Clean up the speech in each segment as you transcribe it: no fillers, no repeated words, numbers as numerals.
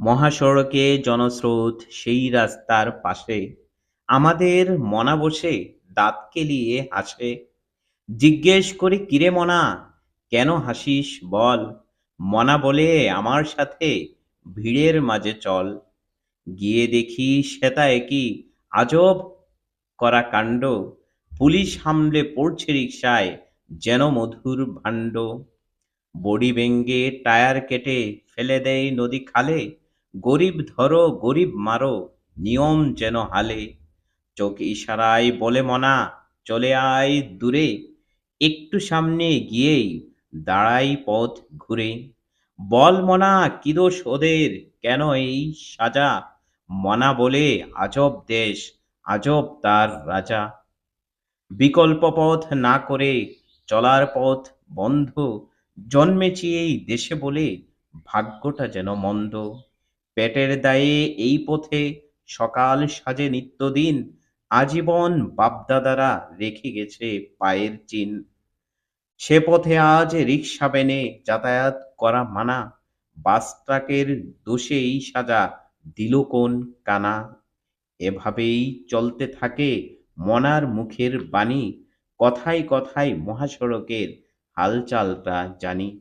মহাসড়কে জনস্রোত, সেই রাস্তার পাশে আমাদের মনা বসে দাঁত কেলিয়ে হাসে। জিজ্ঞেস করি, কিরে মনা, কেন হাসিস বল? মনা বলে, আমার সাথে ভিড়ের মাঝে চল। গিয়ে দেখি শ্বেতা একই আজব করা কাণ্ড। পুলিশ হামলে পড়ছে রিকশায়, যেন মধুর ভাণ্ড। বডি ভেঙে টায়ার কেটে ফেলে দেয় নদী খালে। গরিব ধরো গরিব মারো, নিয়ম যেন হালে। চোখ ইশারায় বলে মনা, চলে আয় দূরে। একটু সামনে গিয়েই দাঁড়াই পথ ঘুরে। বল মনা, কি দোষ ওদের, কেন এই সাজা? মনা বলে, আজব দেশ, আজব তার রাজা। বিকল্প পথ না করে চলার পথ বন্ধ। জন্মেছি এই দেশে বলে ভাগ্যটা যেন মন্দ। পেটের দায়ে এই পথে সকাল সাজে নিত্যদিন। আজীবন বাপদাদারা রেখে গেছে পায়ের চিহ্ন। সে পথে আজ রিকশা ভ্যানে যাতায়াত করা মানা। বাস ট্রাকের দোষে এই সাজা দিল কোন কানা? এভাবেই চলতে থাকে মনার মুখের বাণী। কথায় কথায় মহাসড়কের হালচালটা জানি।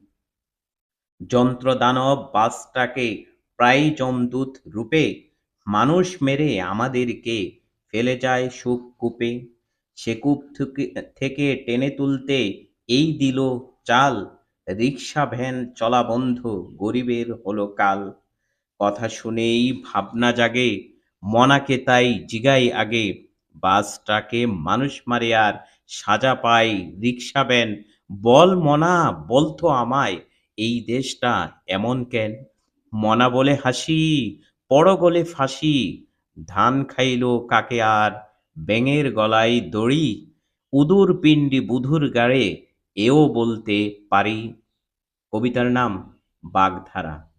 যন্ত্রদানব বাসটাকে প্রায় যমদূত রূপে মানুষ মেরে আমাদেরকে ফেলে যায় সুখ কূপে। সে কূপ থেকে টেনে তুলতে এই দিল চাল। রিকশা ভ্যান চলা বন্ধ, গরিবের হলো কাল। কথা শুনেই ভাবনা জাগে, মনাকে তাই জিগাই আগে। বাসটাকে মানুষ মারে আর সাজা পায় রিকশা ভ্যান। বল মনা, বলতো আমায়, এই দেশটা এমন কেন? মনা বলে হাসি, পড় গলে ফাঁসি। ধান খাইলো কাকে আর, ব্যাঙের গলায় দড়ি। উদুর পিণ্ডি বুধুর গাড়ে, এও বলতে পারি। কবিতার নাম বাগধারা।